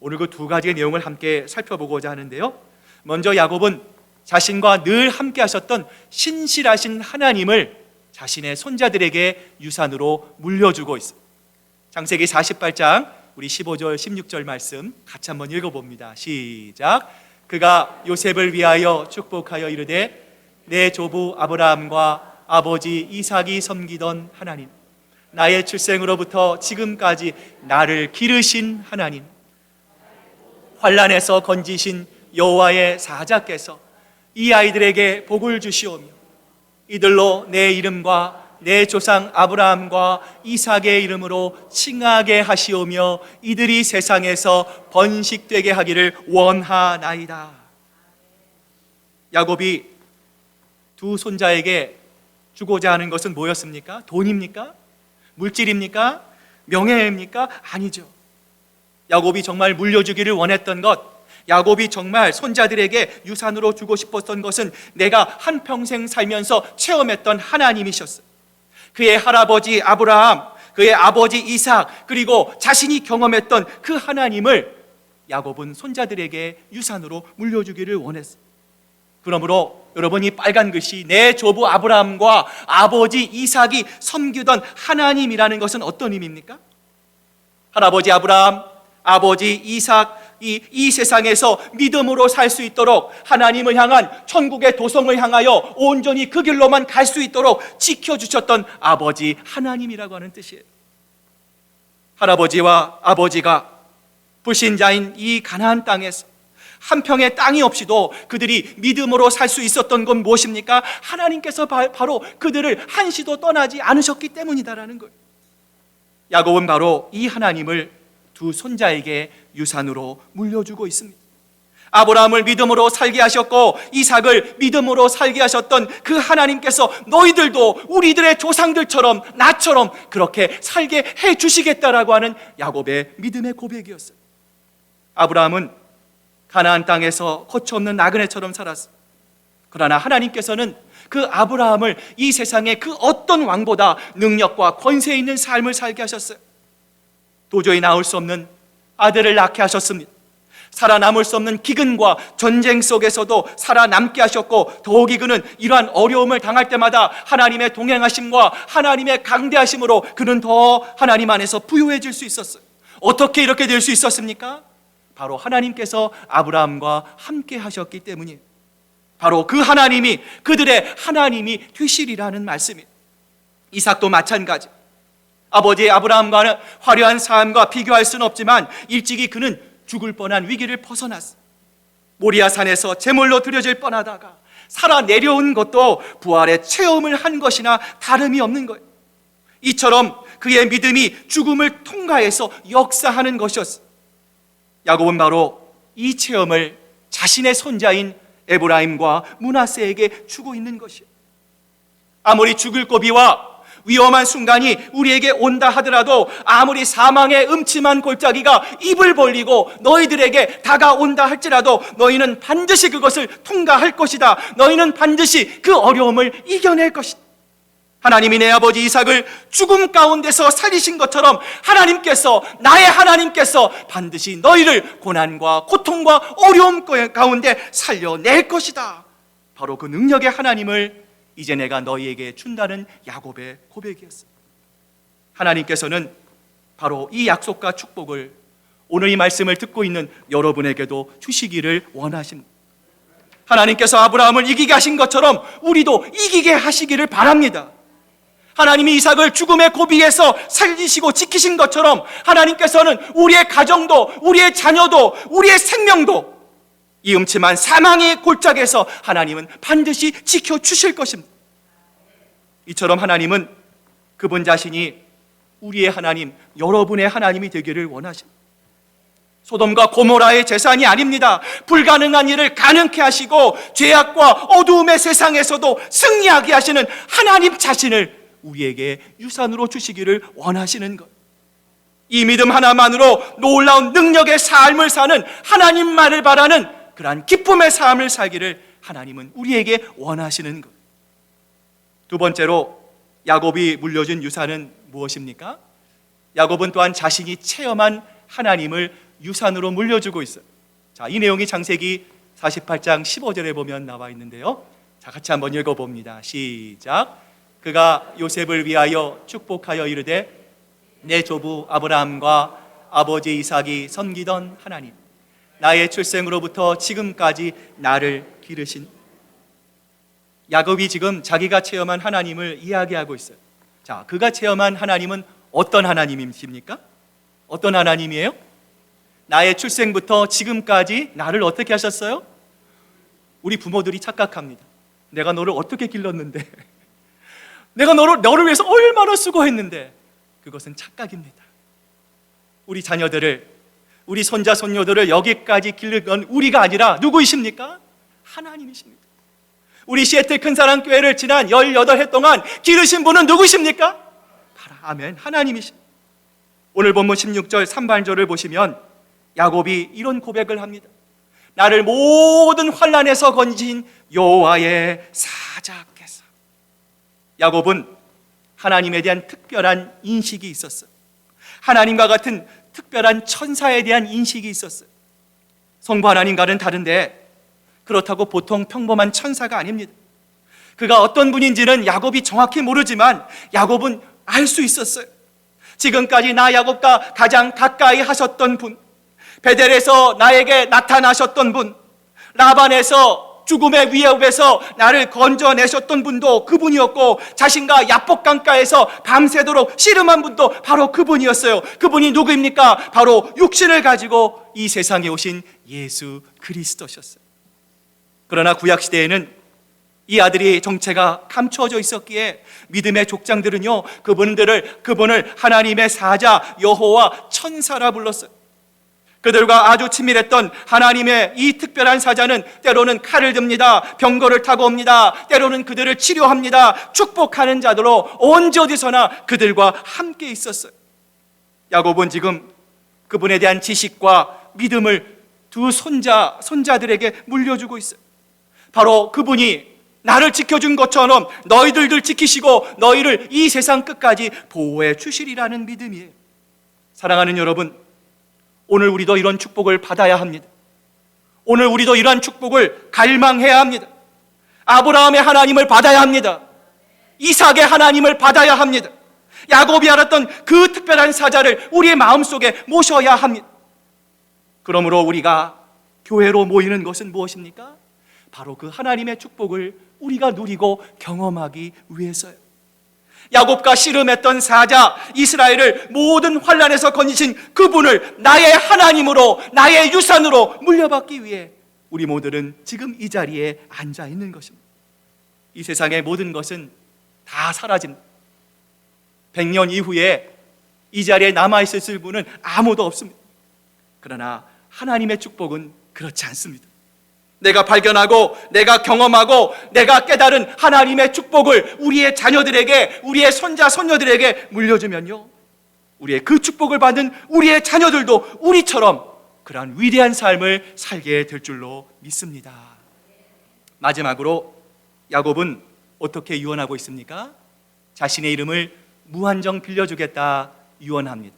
오늘 그 두 가지의 내용을 함께 살펴보고자 하는데요. 먼저 야곱은 자신과 늘 함께 하셨던 신실하신 하나님을 자신의 손자들에게 유산으로 물려주고 있습니다. 창세기 48장 우리 15절 16절 말씀 같이 한번 읽어봅니다. 시작. 그가 요셉을 위하여 축복하여 이르되 내 조부 아브라함과 아버지 이삭이 섬기던 하나님, 나의 출생으로부터 지금까지 나를 기르신 하나님, 환난에서 건지신 여호와의 사자께서 이 아이들에게 복을 주시오며 이들로 내 이름과 내 조상 아브라함과 이삭의 이름으로 칭하게 하시오며 이들이 세상에서 번식되게 하기를 원하나이다. 야곱이 두 손자에게 주고자 하는 것은 뭐였습니까? 돈입니까? 물질입니까? 명예입니까? 아니죠. 야곱이 정말 물려주기를 원했던 것, 야곱이 정말 손자들에게 유산으로 주고 싶었던 것은 내가 한평생 살면서 체험했던 하나님이셨어요. 그의 할아버지 아브라함, 그의 아버지 이삭, 그리고 자신이 경험했던 그 하나님을 야곱은 손자들에게 유산으로 물려주기를 원했어요. 그러므로 여러분, 이 빨간 글씨 내 조부 아브라함과 아버지 이삭이 섬기던 하나님이라는 것은 어떤 의미입니까? 할아버지 아브라함, 아버지 이삭, 이 세상에서 믿음으로 살 수 있도록 하나님을 향한 천국의 도성을 향하여 온전히 그 길로만 갈 수 있도록 지켜주셨던 아버지 하나님이라고 하는 뜻이에요. 할아버지와 아버지가 불신자인 이 가나안 땅에서 한 평의 땅이 없이도 그들이 믿음으로 살 수 있었던 건 무엇입니까? 하나님께서 바로 그들을 한시도 떠나지 않으셨기 때문이다라는 거예요. 야곱은 바로 이 하나님을 두 손자에게 유산으로 물려주고 있습니다. 아브라함을 믿음으로 살게 하셨고 이삭을 믿음으로 살게 하셨던 그 하나님께서 너희들도 우리들의 조상들처럼 나처럼 그렇게 살게 해주시겠다라고 하는 야곱의 믿음의 고백이었어요. 아브라함은 가나안 땅에서 거처없는 나그네처럼 살았어요. 그러나 하나님께서는 그 아브라함을 이 세상의 그 어떤 왕보다 능력과 권세 있는 삶을 살게 하셨어요. 도저히 낳을 수 없는 아들을 낳게 하셨습니다. 살아남을 수 없는 기근과 전쟁 속에서도 살아남게 하셨고, 더욱이 그는 이러한 어려움을 당할 때마다 하나님의 동행하심과 하나님의 강대하심으로 그는 더 하나님 안에서 부유해질 수 있었어요. 어떻게 이렇게 될 수 있었습니까? 바로 하나님께서 아브라함과 함께 하셨기 때문이에요. 바로 그 하나님이 그들의 하나님이 되시리라는 말씀이에요. 이삭도 마찬가지. 아버지 아브라함과는 화려한 삶과 비교할 수는 없지만 일찍이 그는 죽을 뻔한 위기를 벗어났어. 모리아 산에서 제물로 드려질 뻔하다가 살아 내려온 것도 부활의 체험을 한 것이나 다름이 없는 거예요. 이처럼 그의 믿음이 죽음을 통과해서 역사하는 것이었어. 야곱은 바로 이 체험을 자신의 손자인 에브라임과 므낫세에게 주고 있는 것이에요. 아무리 죽을 고비와 위험한 순간이 우리에게 온다 하더라도, 아무리 사망의 음침한 골짜기가 입을 벌리고 너희들에게 다가온다 할지라도 너희는 반드시 그것을 통과할 것이다. 너희는 반드시 그 어려움을 이겨낼 것이다. 하나님이 내 아버지 이삭을 죽음 가운데서 살리신 것처럼 하나님께서, 나의 하나님께서 반드시 너희를 고난과 고통과 어려움 가운데 살려낼 것이다. 바로 그 능력의 하나님을 이제 내가 너희에게 준다는 야곱의 고백이었습니다. 하나님께서는 바로 이 약속과 축복을 오늘 이 말씀을 듣고 있는 여러분에게도 주시기를 원하십니다. 하나님께서 아브라함을 이기게 하신 것처럼 우리도 이기게 하시기를 바랍니다. 하나님이 이삭을 죽음의 고비에서 살리시고 지키신 것처럼 하나님께서는 우리의 가정도, 우리의 자녀도, 우리의 생명도 이 음침한 사망의 골짜기에서 하나님은 반드시 지켜주실 것입니다. 이처럼 하나님은 그분 자신이 우리의 하나님, 여러분의 하나님이 되기를 원하십니다. 소돔과 고모라의 재산이 아닙니다. 불가능한 일을 가능케 하시고 죄악과 어두움의 세상에서도 승리하게 하시는 하나님 자신을 우리에게 유산으로 주시기를 원하시는 것. 이 믿음 하나만으로 놀라운 능력의 삶을 사는 하나님만을 바라는 그러한 기쁨의 삶을 살기를 하나님은 우리에게 원하시는 것. 두 번째로 야곱이 물려준 유산은 무엇입니까? 야곱은 또한 자신이 체험한 하나님을 유산으로 물려주고 있어요. 자, 이 내용이 창세기 48장 15절에 보면 나와 있는데요. 자, 같이 한번 읽어봅니다. 시작. 그가 요셉을 위하여 축복하여 이르되 내 조부 아브라함과 아버지 이삭이 섬기던 하나님, 나의 출생으로부터 지금까지 나를 기르신. 야곱이 지금 자기가 체험한 하나님을 이야기하고 있어요. 자, 그가 체험한 하나님은 어떤 하나님이십니까? 어떤 하나님이에요? 나의 출생부터 지금까지 나를 어떻게 하셨어요? 우리 부모들이 착각합니다. 내가 너를 어떻게 길렀는데, 내가 너를 위해서 얼마나 수고했는데. 그것은 착각입니다. 우리 자녀들을, 우리 손자 손녀들을 여기까지 기른 건 우리가 아니라 누구이십니까? 하나님이십니다. 우리 시애틀 큰사랑 교회를 지난 18해 동안 기르신 분은 누구십니까? 바로 아멘, 하나님이십니다. 오늘 본문 16절 3반절을 보시면 야곱이 이런 고백을 합니다. 나를 모든 환난에서 건진 여호와의 사자께서. 야곱은 하나님에 대한 특별한 인식이 있었어요. 하나님과 같은 특별한 천사에 대한 인식이 있었어요. 성부 하나님과는 다른데 그렇다고 보통 평범한 천사가 아닙니다. 그가 어떤 분인지는 야곱이 정확히 모르지만 야곱은 알 수 있었어요. 지금까지 나 야곱과 가장 가까이 하셨던 분, 베델에서 나에게 나타나셨던 분, 라반에서 죽음의 위협에서 나를 건져내셨던 분도 그분이었고, 자신과 야복 강가에서 밤새도록 씨름한 분도 바로 그분이었어요. 그분이 누구입니까? 바로 육신을 가지고 이 세상에 오신 예수 그리스도셨어요. 그러나 구약시대에는 이 아들이 정체가 감추어져 있었기에 믿음의 족장들은요, 그분을 하나님의 사자, 여호와 천사라 불렀어요. 그들과 아주 친밀했던 하나님의 이 특별한 사자는 때로는 칼을 듭니다. 병거를 타고 옵니다. 때로는 그들을 치료합니다. 축복하는 자들로 언제 어디서나 그들과 함께 있었어요. 야곱은 지금 그분에 대한 지식과 믿음을 두 손자들에게 물려주고 있어요. 바로 그분이 나를 지켜준 것처럼 너희들을 지키시고 너희를 이 세상 끝까지 보호해 주시리라는 믿음이에요. 사랑하는 여러분, 오늘 우리도 이런 축복을 받아야 합니다. 오늘 우리도 이러한 축복을 갈망해야 합니다. 아브라함의 하나님을 받아야 합니다. 이삭의 하나님을 받아야 합니다. 야곱이 알았던 그 특별한 사자를 우리의 마음속에 모셔야 합니다. 그러므로 우리가 교회로 모이는 것은 무엇입니까? 바로 그 하나님의 축복을 우리가 누리고 경험하기 위해서요. 야곱과 씨름했던 사자, 이스라엘을 모든 환난에서 건지신 그분을 나의 하나님으로, 나의 유산으로 물려받기 위해 우리 모두는 지금 이 자리에 앉아 있는 것입니다. 이 세상의 모든 것은 다 사라집니다. 100년 이후에 이 자리에 남아있을 분은 아무도 없습니다. 그러나 하나님의 축복은 그렇지 않습니다. 내가 발견하고 내가 경험하고 내가 깨달은 하나님의 축복을 우리의 자녀들에게, 우리의 손자 손녀들에게 물려주면요, 우리의 그 축복을 받은 우리의 자녀들도 우리처럼 그러한 위대한 삶을 살게 될 줄로 믿습니다. 마지막으로 야곱은 어떻게 유언하고 있습니까? 자신의 이름을 무한정 빌려주겠다 유언합니다.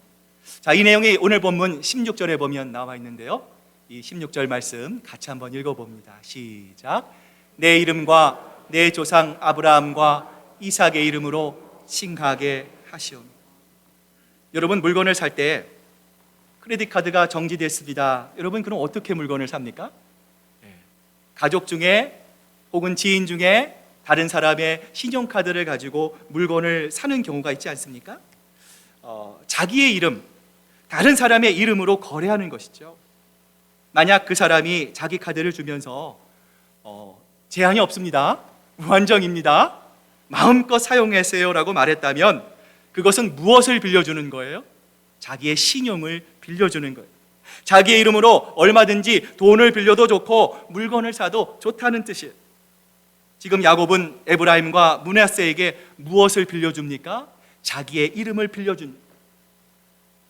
자, 이 내용이 오늘 본문 16절에 보면 나와 있는데요, 이 16절 말씀 같이 한번 읽어봅니다. 시작. 내 이름과 내 조상 아브라함과 이삭의 이름으로 칭하게 하시오니. 여러분, 물건을 살 때 크레딧 카드가 정지됐습니다. 여러분, 그럼 어떻게 물건을 삽니까? 가족 중에 혹은 지인 중에 다른 사람의 신용카드를 가지고 물건을 사는 경우가 있지 않습니까? 자기의 이름, 다른 사람의 이름으로 거래하는 것이죠. 만약 그 사람이 자기 카드를 주면서 제한이 없습니다, 무한정입니다, 마음껏 사용하세요 라고 말했다면 그것은 무엇을 빌려주는 거예요? 자기의 신용을 빌려주는 거예요. 자기의 이름으로 얼마든지 돈을 빌려도 좋고 물건을 사도 좋다는 뜻이에요. 지금 야곱은 에브라임과 므낫세에게 무엇을 빌려줍니까? 자기의 이름을 빌려줍니다.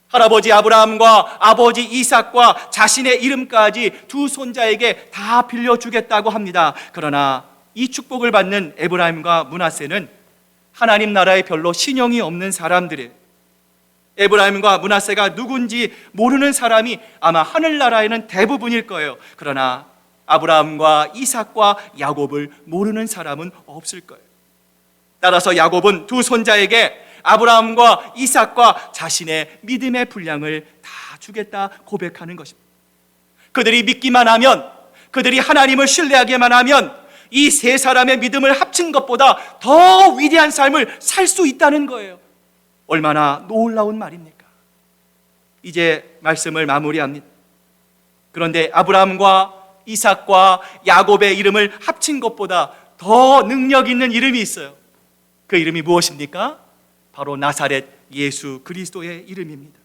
할아버지 아브라함과 아버지 이삭과 자신의 이름까지 두 손자에게 다 빌려주겠다고 합니다. 그러나 이 축복을 받는 에브라임과 므낫세는 하나님 나라에 별로 신용이 없는 사람들이에요. 에브라임과 므낫세가 누군지 모르는 사람이 아마 하늘나라에는 대부분일 거예요. 그러나 아브라함과 이삭과 야곱을 모르는 사람은 없을 거예요. 따라서 야곱은 두 손자에게 아브라함과 이삭과 자신의 믿음의 분량을 다 주겠다 고백하는 것입니다. 그들이 믿기만 하면, 그들이 하나님을 신뢰하기만 하면 이 세 사람의 믿음을 합친 것보다 더 위대한 삶을 살 수 있다는 거예요. 얼마나 놀라운 말입니까? 이제 말씀을 마무리합니다. 그런데 아브라함과 이삭과 야곱의 이름을 합친 것보다 더 능력 있는 이름이 있어요. 그 이름이 무엇입니까? 바로 나사렛 예수 그리스도의 이름입니다.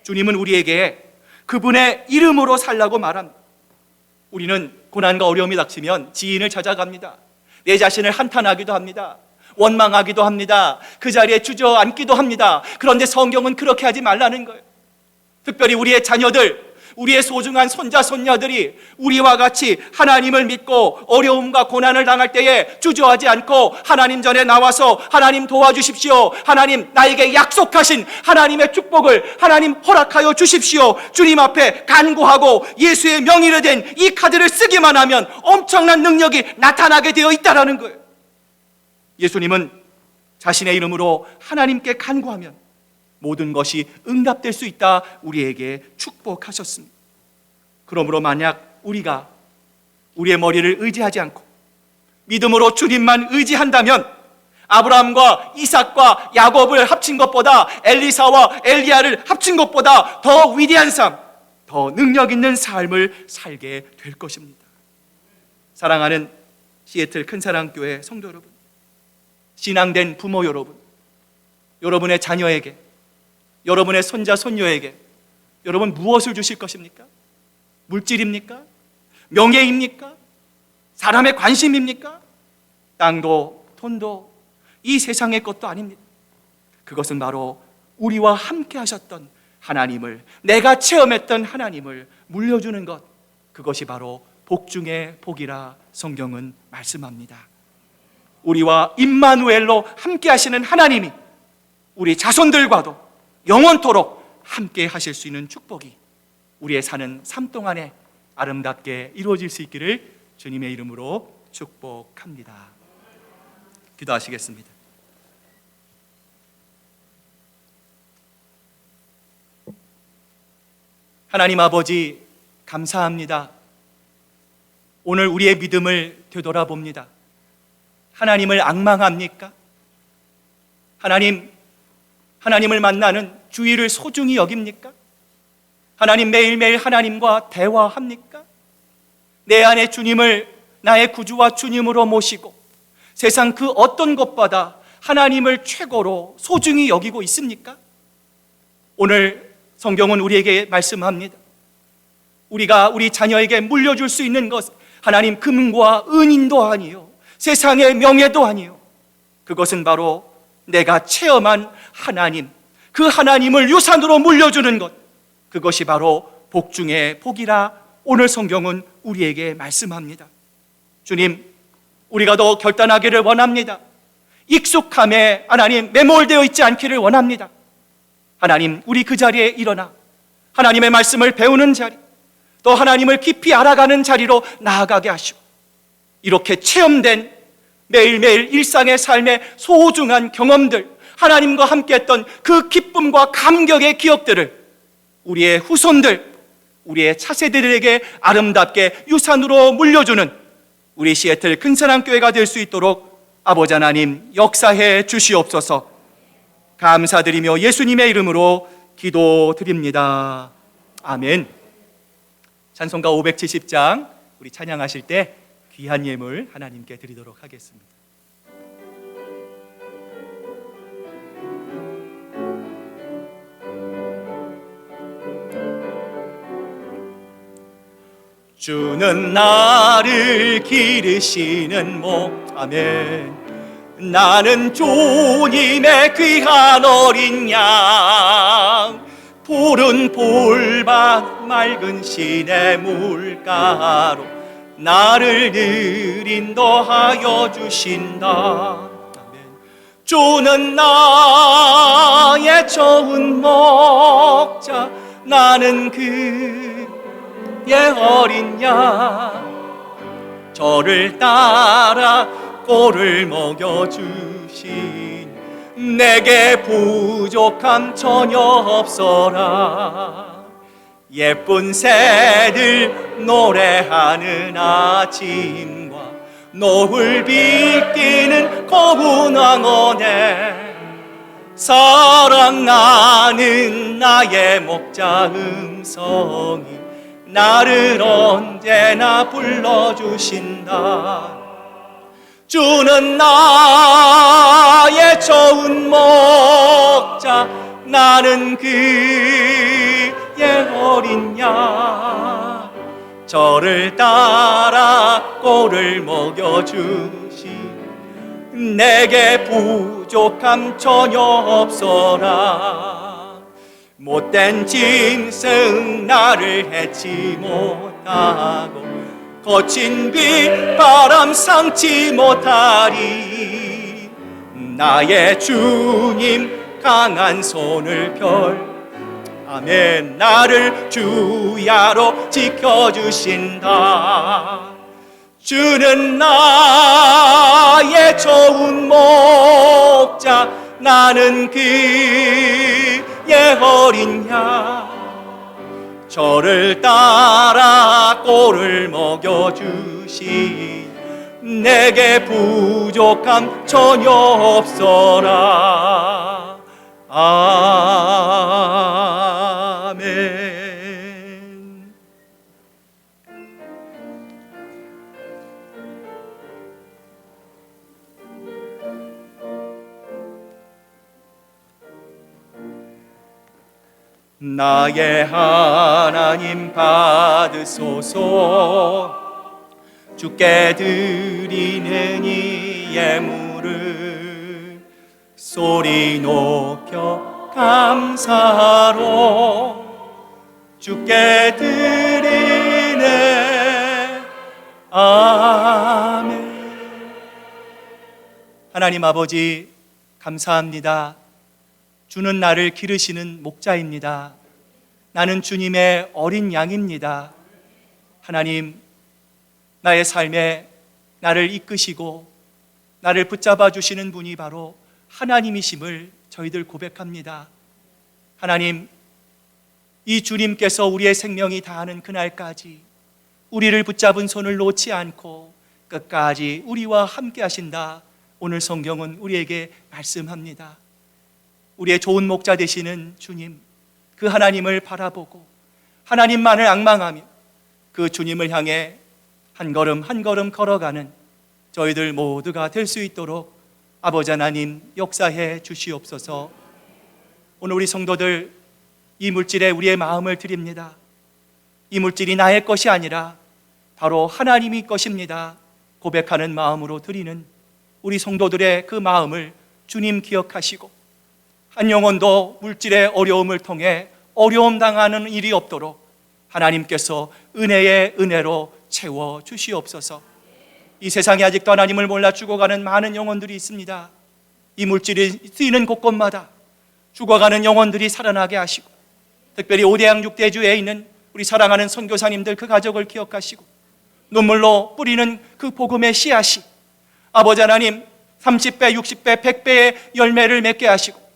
주님은 우리에게 그분의 이름으로 살라고 말합니다. 우리는 고난과 어려움이 닥치면 지인을 찾아갑니다. 내 자신을 한탄하기도 합니다. 원망하기도 합니다. 그 자리에 주저앉기도 합니다. 그런데 성경은 그렇게 하지 말라는 거예요. 특별히 우리의 자녀들, 우리의 소중한 손자 손녀들이 우리와 같이 하나님을 믿고 어려움과 고난을 당할 때에 주저하지 않고 하나님 전에 나와서 하나님 도와주십시오, 하나님 나에게 약속하신 하나님의 축복을 하나님 허락하여 주십시오, 주님 앞에 간구하고 예수의 명의로 된 이 카드를 쓰기만 하면 엄청난 능력이 나타나게 되어 있다는 거예요. 예수님은 자신의 이름으로 하나님께 간구하면 모든 것이 응답될 수 있다 우리에게 축복하셨습니다. 그러므로 만약 우리가 우리의 머리를 의지하지 않고 믿음으로 주님만 의지한다면 아브라함과 이삭과 야곱을 합친 것보다, 엘리사와 엘리야를 합친 것보다 더 위대한 삶, 더 능력 있는 삶을 살게 될 것입니다. 사랑하는 시애틀 큰사랑교회 성도 여러분, 신앙된 부모 여러분, 여러분의 자녀에게, 여러분의 손자 손녀에게 여러분 무엇을 주실 것입니까? 물질입니까? 명예입니까? 사람의 관심입니까? 땅도 돈도 이 세상의 것도 아닙니다. 그것은 바로 우리와 함께 하셨던 하나님을, 내가 체험했던 하나님을 물려주는 것, 그것이 바로 복 중의 복이라 성경은 말씀합니다. 우리와 임마누엘로 함께 하시는 하나님이 우리 자손들과도 영원토록 함께 하실 수 있는 축복이 우리의 사는 삶 동안에 아름답게 이루어질 수 있기를 주님의 이름으로 축복합니다. 기도하시겠습니다. 하나님 아버지, 감사합니다. 오늘 우리의 믿음을 되돌아봅니다. 하나님을 앙망합니까? 하나님을 만나는 주의를 소중히 여깁니까? 하나님 매일매일 하나님과 대화합니까? 내 안에 주님을 나의 구주와 주님으로 모시고 세상 그 어떤 것보다 하나님을 최고로 소중히 여기고 있습니까? 오늘 성경은 우리에게 말씀합니다. 우리가 우리 자녀에게 물려줄 수 있는 것, 하나님 금과 은인도 아니요, 세상의 명예도 아니요, 그것은 바로 내가 체험한 하나님, 그 하나님을 유산으로 물려주는 것, 그것이 바로 복 중의 복이라 오늘 성경은 우리에게 말씀합니다. 주님, 우리가 더 결단하기를 원합니다. 익숙함에 하나님 매몰되어 있지 않기를 원합니다. 하나님, 우리 그 자리에 일어나 하나님의 말씀을 배우는 자리, 또 하나님을 깊이 알아가는 자리로 나아가게 하시고, 이렇게 체험된 매일매일 일상의 삶의 소중한 경험들, 하나님과 함께했던 그 기쁨과 감격의 기억들을 우리의 후손들, 우리의 차세대들에게 아름답게 유산으로 물려주는 우리 시애틀 큰사랑교회가 될 수 있도록 아버지 하나님 역사해 주시옵소서. 감사드리며 예수님의 이름으로 기도드립니다. 아멘. 찬송가 570장 우리 찬양하실 때 귀한 예물 하나님께 드리도록 하겠습니다. 주는 나를 기르시는 목, 아멘. 나는 주님의 귀한 어린 양, 푸른 풀밭 맑은 시내 물가로 나를 늘 인도하여 주신다. 아멘. 주는 나의 좋은 목자, 나는 그의 어린 양. 저를 따라 꼴을 먹여주신 내게 부족함 전혀 없어라. 예쁜 새들 노래하는 아침과 노을 비끼는 고운 황혼에 사랑하는 나의 목자 음성이 나를 언제나 불러주신다. 주는 나의 좋은 목자, 나는 그의 어린 양. 저를 따라 꼴을 먹여주신 내게 부족함 전혀 없어라. 못된 짐승 나를 해치 못하고 거친 빗바람 상치 못하리. 나의 주님 강한 손을 아멘, 나를 주야로 지켜주신다. 주는 나의 좋은 목자, 나는 그의 어린 양. 저를 따라 꼴을 먹여주신 내게 부족함 전혀 없어라. 아멘. 나의 하나님 받으소서. 주께 드리는 이 예물을 소리 높여 감사로 주께 드리네. 아멘. 하나님 아버지, 감사합니다. 주는 나를 기르시는 목자입니다. 나는 주님의 어린 양입니다. 하나님, 나의 삶에 나를 이끄시고 나를 붙잡아 주시는 분이 바로 하나님이심을 저희들 고백합니다. 하나님, 이 주님께서 우리의 생명이 다하는 그날까지 우리를 붙잡은 손을 놓지 않고 끝까지 우리와 함께 하신다. 오늘 성경은 우리에게 말씀합니다. 우리의 좋은 목자 되시는 주님, 그 하나님을 바라보고 하나님만을 앙망하며 그 주님을 향해 한 걸음 한 걸음 걸어가는 저희들 모두가 될 수 있도록 아버지 하나님 역사해 주시옵소서. 오늘 우리 성도들, 이 물질에 우리의 마음을 드립니다. 이 물질이 나의 것이 아니라 바로 하나님의 것입니다 고백하는 마음으로 드리는 우리 성도들의 그 마음을 주님 기억하시고 한 영혼도 물질의 어려움을 통해 어려움 당하는 일이 없도록 하나님께서 은혜의 은혜로 채워 주시옵소서. 이 세상에 아직도 하나님을 몰라 죽어가는 많은 영혼들이 있습니다. 이 물질이 쓰이는 곳곳마다 죽어가는 영혼들이 살아나게 하시고, 특별히 오대양 6대주에 있는 우리 사랑하는 선교사님들 그 가족을 기억하시고, 눈물로 뿌리는 그 복음의 씨앗이 아버지 하나님 30배, 60배, 100배의 열매를 맺게 하시고,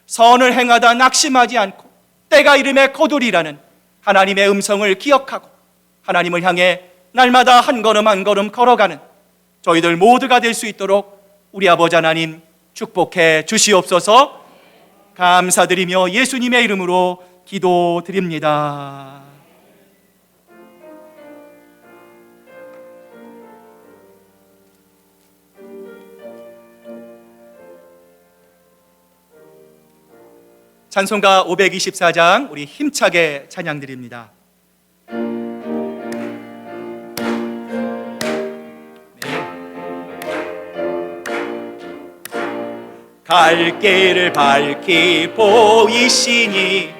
선을 행하다 낙심하지 않고 때가 이름에 거두리라는 하나님의 음성을 기억하고 하나님을 향해 날마다 한 걸음 한 걸음 걸어가는 저희들 모두가 될 수 있도록 우리 아버지 하나님 축복해 주시옵소서. 감사드리며 예수님의 이름으로 기도드립니다. 찬송가 524장 우리 힘차게 찬양드립니다. 갈 길을 밝히 보이시니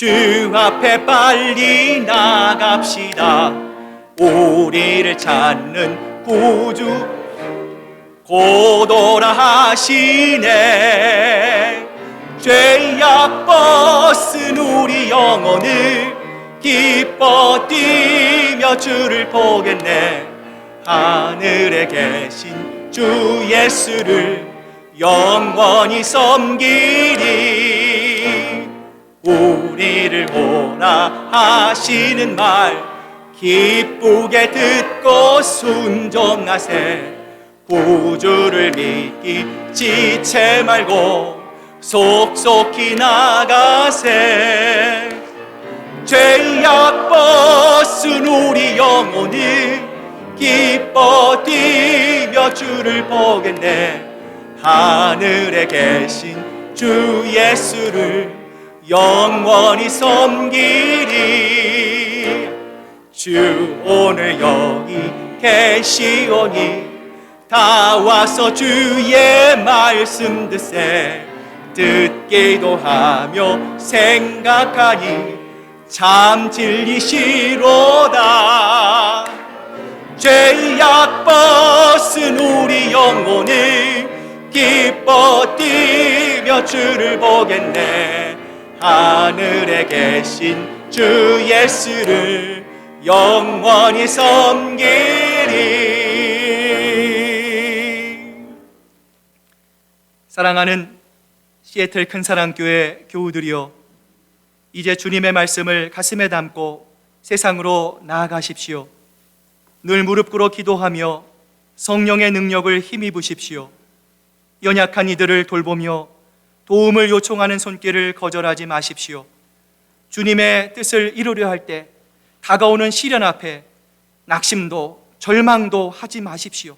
주 앞에 빨리 나갑시다. 우리를 찾는 구주 고도라 하시네. 죄악 벗은 우리 영혼을 기뻐 뛰며 주를 보겠네. 하늘에 계신 주 예수를 영원히 섬기리. 우리를 오라 하시는 말 기쁘게 듣고 순종하세. 구주를 믿기 지체 말고 속속히 나가세. 죄악 벗은 우리 영혼을 기뻐 뛰며 주를 보겠네. 하늘에 계신 주 예수를 영원히 섬기리. 주 오늘 여기 계시오니 다 와서 주의 말씀 듣세. 듣기도 하며 생각하니 참 진리시로다. 죄악 벗은 우리 영혼을 기뻐 뛰며 주를 보겠네. 하늘에 계신 주 예수를 영원히 섬기리. 사랑하는 시애틀 큰사랑교회 교우들이여, 이제 주님의 말씀을 가슴에 담고 세상으로 나아가십시오. 늘 무릎 꿇어 기도하며 성령의 능력을 힘입으십시오. 연약한 이들을 돌보며 도움을 요청하는 손길을 거절하지 마십시오. 주님의 뜻을 이루려 할 때 다가오는 시련 앞에 낙심도 절망도 하지 마십시오.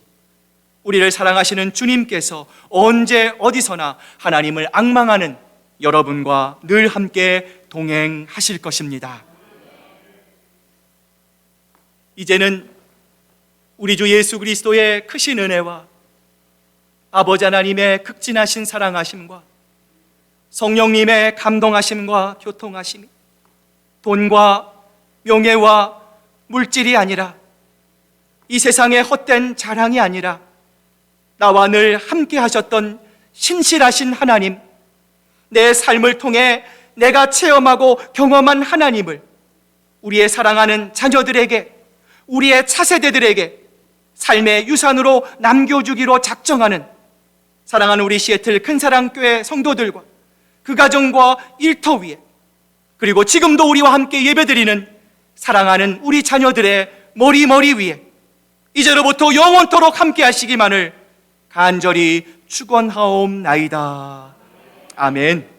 우리를 사랑하시는 주님께서 언제 어디서나 하나님을 앙망하는 여러분과 늘 함께 동행하실 것입니다. 이제는 우리 주 예수 그리스도의 크신 은혜와 아버지 하나님의 극진하신 사랑하심과 성령님의 감동하심과 교통하심이 돈과 명예와 물질이 아니라 이 세상의 헛된 자랑이 아니라 나와 늘 함께 하셨던 신실하신 하나님, 내 삶을 통해 내가 체험하고 경험한 하나님을 우리의 사랑하는 자녀들에게, 우리의 차세대들에게 삶의 유산으로 남겨주기로 작정하는 사랑하는 우리 시애틀 큰사랑교회 성도들과 그 가정과 일터 위에, 그리고 지금도 우리와 함께 예배드리는 사랑하는 우리 자녀들의 머리 위에 이제로부터 영원토록 함께 하시기만을 간절히 축원하옵나이다. 아멘.